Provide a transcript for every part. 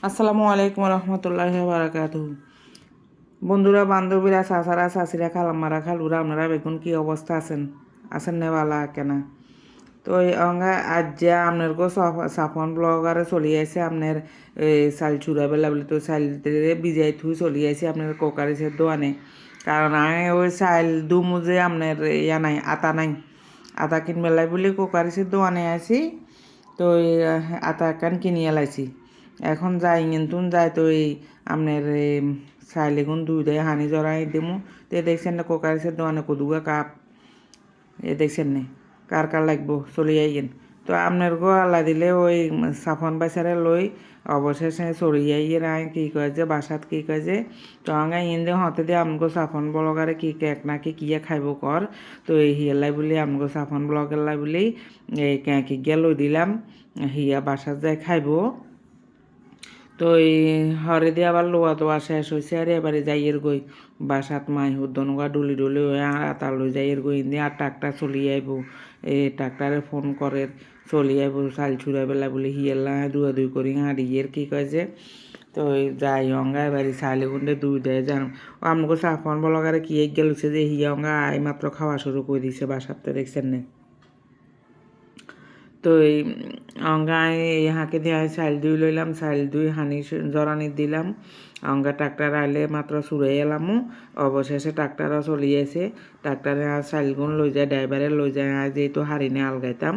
আসসালামু আলাইকুম রহমতুল্লাহি বারাকাতুহু। বন্ধুরা, বান্ধবীরা, চাচারা, চাচিরা, খালাম্মারা, খালুরা, আপনারা বেগুন কি অবস্থা আছেন না বালা কেনা? তো অঙ্গা আজ যে আপনার গো সাফন ব্লগারে চলি আছে আপনার চাল চুরা বেলা বলে, তো চাল বিজাই থুই চলি আছে আপনার কোকারিসের দোয়ানে। কারণ আমি ওই চাল দুমুজে আপনার ইয়া নাই, আটা নাই। আটা কিনবেলাই বলে কোকারিসের দোয়ানে আছি। তো এই আটা কান কিনিয়ে লাইছি। এখন যাই কিন্তু যাই তো এই আপনার চাইলে গুণ দুই দেয় হানি জড়াই দিমু। তো দেখছেন না কোকারিসের দোয়ানে কদুগা কাপ, দেখছেন নে কার কার লাগবো চলে আইগেন। তো আপনার গো আল্লাহ দিলে ওই সাফন বাইসারে লই অবশেষে চড়িয়ে আইয়ে রায় কী কয় যে বাসাত কী কয় যে তো আঙা ইন্দে হতে দিয়ে আমগো সাফন ব্লগারে কি কেক নাকি কিয়া খাইব কর। তো এই হিয়ালাই বলি আমগো সাফন ব্লগের লাই বলি এই কেঁকি গিয়া লই দিলাম, হিয়া বাসাত যায় খাইব। তো এই হরে দিয়ে আবার লোয়া তোয়া শেষ হয়েছে আর এবারে যাইয়ের গই বাসাত মাই হুদ্দনগা ডুলি ডুলি হয়ে আর আতা লই যাইয়ের গই দিয়ে আর ট্রাক্টার চলি আইব। এই ট্রাক্টারে ফোন করে চলি আইব চাল ছুড়াই বেলা বলে হিয়েলা দুয়া দুই করি হাঁড়িয়ের কী কয় যে। তো যাই অঙ্গা এবারে চাইলে গুন্ডে দুই দেয় জান ও আমাকে সাফন বলগারে কি এক গেলছে যে হিয়া অঙ্গা আই মাত্র খাওয়া শুরু করে দিছে বাসাতে, দেখছেন না? তো এই অঙ্গায় হাঁকে দিয়ে চাইল দুই লইলাম, চাইল দুই হানি জরানি দিলাম। অঙ্গা ট্রাক্টার আইলে মাত্র চুড়ে এলামও। অবশেষে ট্রাক্টারও চলিয়েছে। ট্রাক্টারে আর চাইলগুন লই যায়, ড্রাইভারে লই যায়, আর যেহেতু হারিনে আলগাইতাম।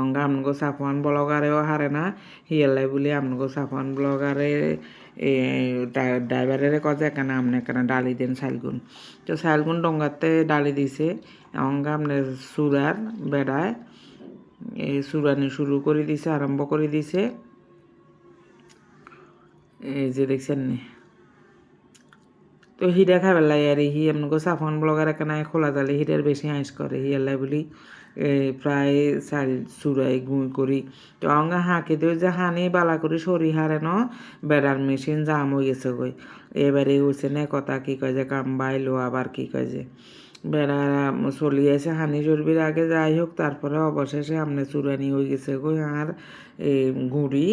অঙ্গা আমনগো সাফওয়ান ব্লগারেও হারে না, হিয়ালাই বলি আমনগো সাফওয়ান ব্লগারে ড্রাইভারের কথা কেন আমনে কেন ডালি দেন চাইলগুন। তো চাইলগুন ডঙ্গাতে ডালি দিছে। অঙ্গা আপনার চূড়ার বেড়ায় এই চুরানি শুরু করে দিছে, আরম্ভ করে দিছে। এই যে দেখছেন নি। তো হিরা খাবার লাই আর হি এমনকো সাফন ব্লগার এখানে খোলা জালে হিরের বেশি আইস করে হিয়ালাই বলি প্রায় চাল চুরাই গুঁই করি। তো অঙ্গা হাঁকে দিও যে হানি বালা করে সরি হারে ন বেড়ার মেশিন জাম হয়ে গেছে গই। এবারে হয়েছে না কথা কী কয় যে কাম বাইলো আবার কী কয় যে বেড়া চলি আছে হানি চর্বির আগে যাই হোক, তারপরে অবশেষে আমনে চুরানি হয়ে গেছে গই আর গুঁড়ি।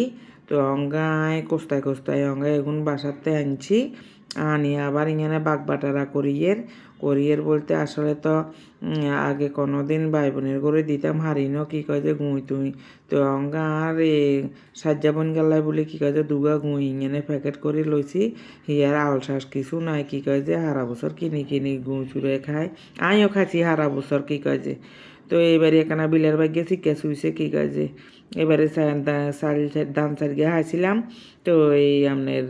তো অঙ্গায় কোস্তায় কোস্তায় অঙ্গায় এগুন বাসাতে আনছি, আনি আবার ইങ്ങനെ বাগবাটারা করিয়ের বলতে আসলে তো আগে কোনো দিন ভাই বোনের করে দিতাম হারিনো কী কয় যে গুঁই তুই। তো অঙ্গা আর সাজ্জাবন গেলাই বলে কী কয় যে দুগা গুঁই ইങ്ങനെ প্যাকেট করে লইছি। হিয়ার আলসাস কিছু নাই কী কয় যে হারা বছর কিনি কিনি গুঁই চুরে খায়। আমিও খাইছি হারা বছর কী কয় যে। তো এইবারে এখানে বিলের বাগ্যে শিক্ষা শুইছে কী কয় যে। এবারে ধান চাল গিয়ে হাইছিলাম। তো এই আপনার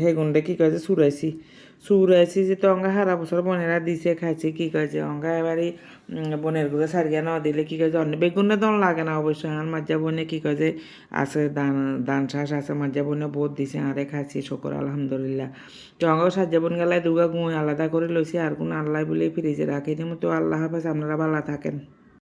হেগুনটা কী কয় যে চুরাইছি যে তো অঙ্গা হারা বছর বোনেরা দিছে খাইছে কী কয় যে অঙ্গা এবারে বোনের গুলো সারিয়া না দিলে কী কয় যে অন্য বেগুনে দন লাগে না অবশ্যই আর মাজ্জা বোনে কী কয় যে আছে দান শ্বাস আছে মাজ্জা বোনে বোধ দিছে আরে খাইছি শুকর আলহামদুলিল্লাহ। তো অঙ্গ সাজ্জা বোন গেলায় দুগা গুঁই আলাদা করে লইছি আর কোন আল্লাহ বলে ফ্রিজে রাখি দিম। তো আল্লাহ হাফেজ, আপনারা ভালো থাকেন।